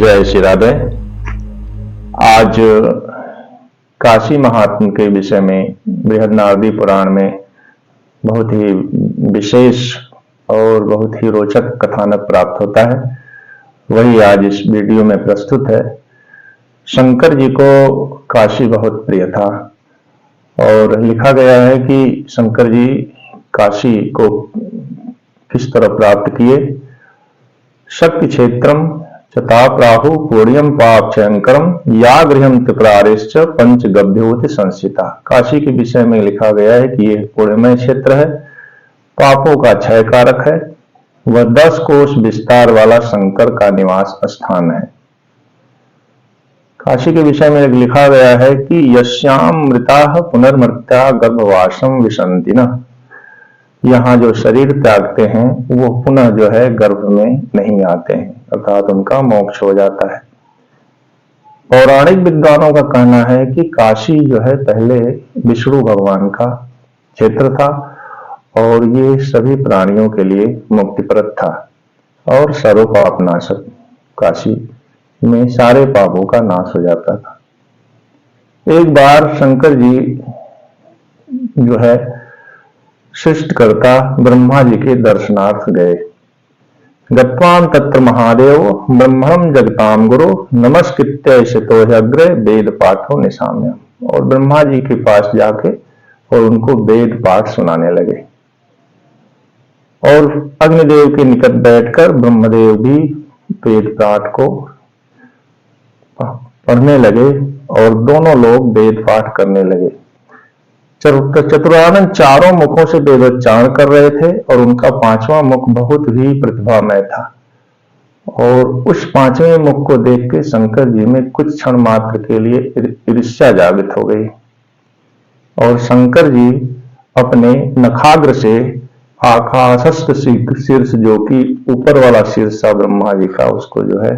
जय श्री राधे। आज काशी महात्म्य के विषय में बृहन्नारदी पुराण में बहुत ही विशेष और बहुत ही रोचक कथानक प्राप्त होता है, वही आज इस वीडियो में प्रस्तुत है। शंकर जी को काशी बहुत प्रिय था और लिखा गया है कि शंकर जी काशी को किस तरह प्राप्त किए। शक्ति क्षेत्रम चताप्राहु पूर्यम पाप क्षयंकरम या गृहम त्रिपुरारेश्च पंच गभ्योति संस्थिता। काशी के विषय में लिखा गया है कि यह पुण्यमय क्षेत्र है, पापों का क्षय कारक है, वह 10 कोश विस्तार वाला शंकर का निवास स्थान है। काशी के विषय में लिखा गया है कि यस्याम मृता पुनर्मृत्या गर्भवासम विशंति न। यहाँ जो शरीर त्यागते हैं वो पुनः जो है गर्भ में नहीं आते हैं, अर्थात उनका मोक्ष हो जाता है। पौराणिक विद्वानों का कहना है कि काशी जो है पहले विष्णु भगवान का क्षेत्र था और ये सभी प्राणियों के लिए मुक्तिप्रद था और सर्वपापनाशक। काशी में सारे पापों का नाश हो जाता था। एक बार शंकर जी जो है सृष्टिकर्ता ब्रह्मा जी के दर्शनार्थ गए। गत्वाम तत्र महादेव ब्रह्मणं जगताम गुरु नमस्कृत्य शितोऽग्रे वेद पाठो निशाम्यम। और ब्रह्मा जी के पास जाके और उनको वेद पाठ सुनाने लगे और अग्निदेव के निकट बैठकर ब्रह्मदेव भी वेद पाठ को पढ़ने लगे और दोनों लोग वेद पाठ करने लगे। चतुरानन चारों मुखों से वेदोच्चारण कर रहे थे और उनका 5वां मुख बहुत ही प्रतिभामय था। और उस 5वें मुख को देख के शंकर जी में कुछ क्षण मात्र के लिए ईर्ष्या जागृत हो गई और शंकर जी अपने नखाग्र से आकाशस्थ शीर्ष जो कि ऊपर वाला शीर्ष था ब्रह्मा जी का, उसको जो है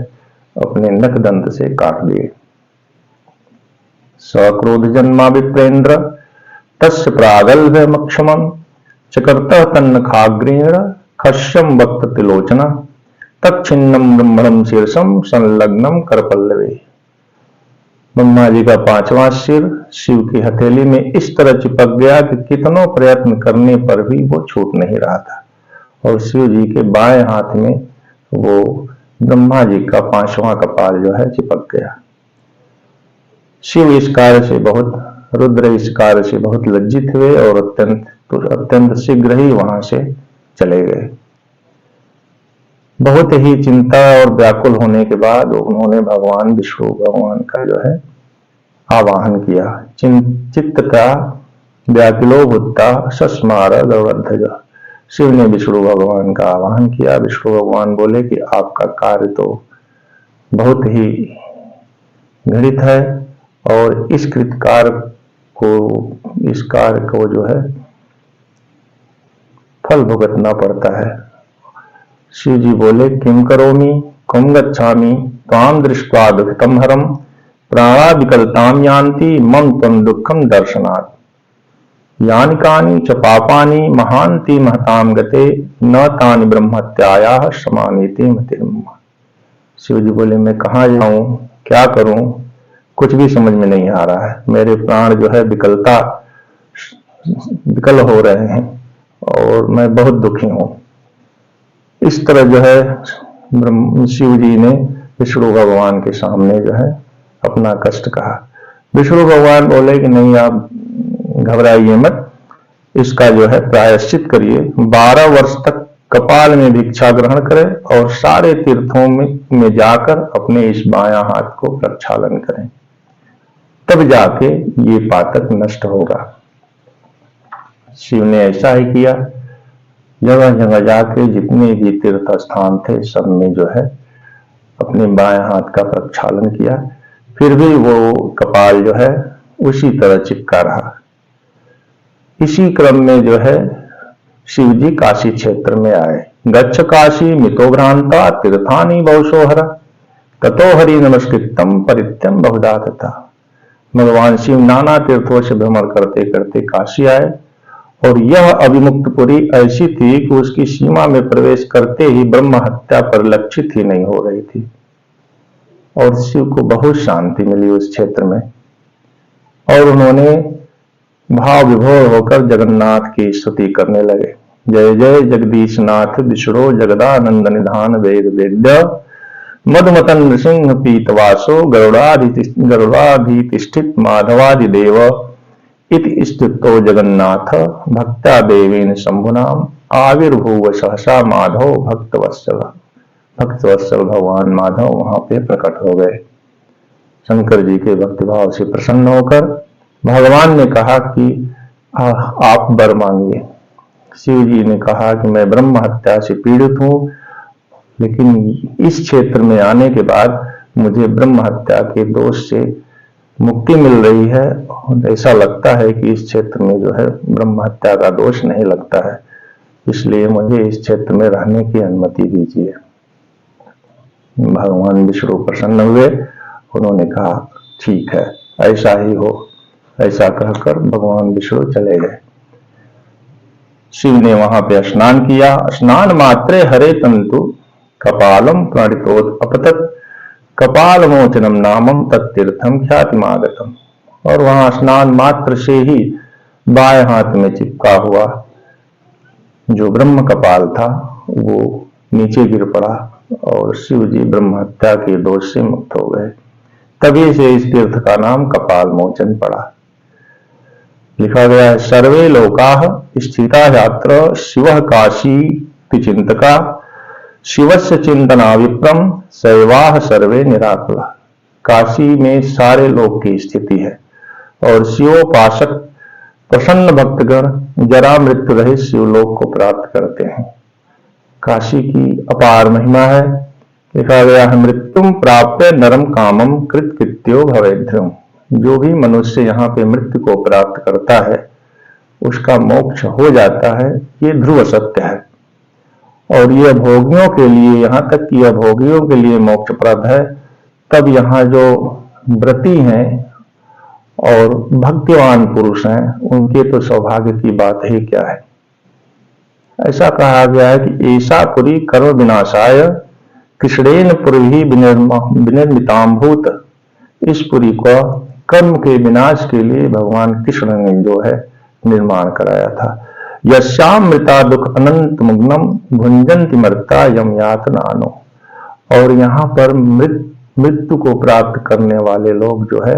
अपने नखदंत से काट दिए। सक्रोध जन्मा विप्रेन्द्र तस्य प्रागल्भ्यमक्षमं चकर्तः तन्नखाग्रेण खश्यं वक्त तिलोचना तच्छिन्नं ब्रह्मणं शीर्षं संलग्नं करपल्लवे। ब्रह्मा जी का 5वां सिर शिव की हथेली में इस तरह चिपक गया कि कितनों प्रयत्न करने पर भी वो छूट नहीं रहा था और शिव जी के बाएं हाथ में वो ब्रह्मा जी का 5वां कपाल जो है चिपक गया। शिव इस कार्य से बहुत रुद्र इस कार्य से बहुत लज्जित हुए और अत्यंत शीघ्र ही वहां से चले गए। बहुत ही चिंता और व्याकुल होने के बाद उन्होंने भगवान विष्णु भगवान का जो है आवाहन किया। चित्त का व्याकुलो भूता सस्मार गवर्धज। शिव ने विष्णु भगवान का आवाहन किया। विष्णु भगवान बोले कि आपका कार्य तो बहुत ही घृणित है और इस कार्य को जो है फल भुगतना पड़ता है। शिव जी बोले किम करोमि कम गच्छामि त्वां दृष्ट्वा दुःखितं हरम प्राणा विकलताम यान्ति मम त्वं दुःखम दर्शनात् यानि कानि च पापानि महान्ति महताम गते न तानि ब्रह्मत्यायाः समानीति मतिर्मम। शिव जी बोले मैं कहाँ जाऊं, क्या करूं, कुछ भी समझ में नहीं आ रहा है। मेरे प्राण जो है विकल हो रहे हैं और मैं बहुत दुखी हूं। इस तरह जो है शिव जी ने विष्णु भगवान के सामने जो है अपना कष्ट कहा। विष्णु भगवान बोले कि नहीं, आप घबराइए मत, इसका जो है प्रायश्चित करिए। 12 वर्ष तक कपाल में भिक्षा ग्रहण करें और सारे तीर्थों में जाकर अपने इस बायां हाथ को प्रक्षालन करें, तब जाके ये पातक नष्ट होगा। शिव ने ऐसा ही किया। जगह जगह जाके जितने भी तीर्थ स्थान थे सब में जो है अपने बाएं हाथ का प्रक्षालन किया, फिर भी वो कपाल जो है उसी तरह चिपका रहा। इसी क्रम में जो है शिव जी काशी क्षेत्र में आए। गच्छ काशी मितो भ्रांता तीर्थानि बहुशोहरा ततो हरि नमस्कृतम परित्यम बहुधा तथा। भगवान शिव नाना तीर्थों से भ्रमण करते करते काशी आए और यह अभिमुक्तपुरी ऐसी थी कि उसकी सीमा में प्रवेश करते ही ब्रह्म हत्या परिलक्षित ही नहीं हो रही थी। और शिव को बहुत शांति मिली उस क्षेत्र में, और उन्होंने भाव विभोर होकर जगन्नाथ की स्तुति करने लगे। जय जय जगदीश नाथ विष्णु जगदानंद निधान वेद वेद्य मधुमतन नृसिंह पीतवासो गरुड़ाधितिष्ठित माधवादिदेव इति स्तुतो जगन्नाथ भक्त्या देवेन शंभुनाम आविर्भूव सहसा माधव भक्तवत्सल भगवान माधव वहां पे प्रकट हो गए। शंकर जी के भक्तिभाव से प्रसन्न होकर भगवान ने कहा कि आप वर मांगिए। शिव जी ने कहा कि मैं ब्रह्म हत्या से पीड़ित हूं, लेकिन इस क्षेत्र में आने के बाद मुझे ब्रह्म हत्या के दोष से मुक्ति मिल रही है। ऐसा लगता है कि इस क्षेत्र में जो है ब्रह्म हत्या का दोष नहीं लगता है, इसलिए मुझे इस क्षेत्र में रहने की अनुमति दीजिए। भगवान विष्णु प्रसन्न हुए, उन्होंने कहा ठीक है, ऐसा ही हो। ऐसा कहकर भगवान विष्णु चले गए। शिव ने वहां पे स्नान किया। स्नान मात्रे हरे तंतु कपालम प्रणितोत अपतत कपाल मोचनम नामम तत्तीर्थम ख्यातिमागतम। और वहां स्नान मात्र से ही बाएं हाथ में चिपका हुआ जो ब्रह्म कपाल था वो नीचे गिर पड़ा और शिव जी ब्रह्म हत्या के दोष से मुक्त हो गए। तभी से इस तीर्थ का नाम कपाल मोचन पड़ा। लिखा गया है सर्वे लोकाः स्थिता यात्र शिवः काशी चिंतका शिवस्य चिंतना विप्रम शैवाः सर्वे निराकुला। काशी में सारे लोक की स्थिति है और शिवोपासक प्रसन्न भक्तगण जरा मृत्यु रहित शिवलोक को प्राप्त करते हैं। काशी की अपार महिमा है। लिखा गया है मृत्युम प्राप्य नरम कामम कृत्यो भवेद्ध्रुम। जो भी मनुष्य यहाँ पे मृत्यु को प्राप्त करता है उसका मोक्ष हो जाता है, ये ध्रुव सत्य है। और ये भोगियों के लिए, यहाँ तक कि अभोगियों के लिए मोक्षप्रद है। तब यहाँ जो व्रती हैं और भक्तिवान पुरुष हैं उनके तो सौभाग्य की बात ही क्या है। ऐसा कहा गया है कि ऐसा पुरी कर्म विनाशाय कृष्णेन पुरी विनिर्मिताम्भूत। इस पुरी को कर्म के विनाश के लिए भगवान कृष्ण ने जो है निर्माण कराया था। यस्याम मृता दुख अनंत मुग्नम भुंजंति मर्ता यम यातनानो। और यहाँ पर मृत्यु को प्राप्त करने वाले लोग जो है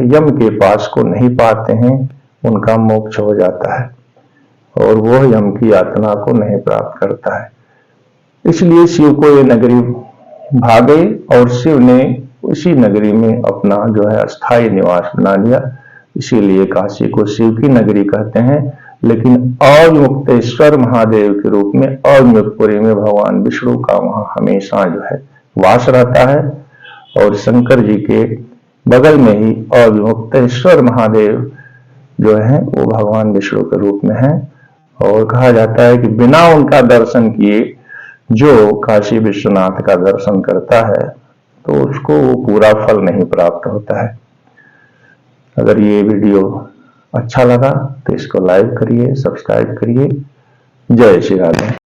यम के पास को नहीं पाते हैं, उनका मोक्ष हो जाता है और वो यम की यातना को नहीं प्राप्त करता है। इसलिए शिव को ये नगरी भागे और शिव ने उसी नगरी में अपना जो है अस्थायी निवास बना लिया। इसीलिए काशी को शिव की नगरी कहते हैं। लेकिन अविमुक्तेश्वर महादेव के रूप में अविमुक्तपुरी में भगवान विष्णु का वहां हमेशा जो है वास रहता है। और शंकर जी के बगल में ही अविमुक्तेश्वर महादेव जो है वो भगवान विष्णु के रूप में है। और कहा जाता है कि बिना उनका दर्शन किए जो काशी विश्वनाथ का दर्शन करता है तो उसको वो पूरा फल नहीं प्राप्त होता है। अगर ये वीडियो अच्छा लगा तो इसको लाइक करिए, सब्सक्राइब करिए। जय श्री राधे।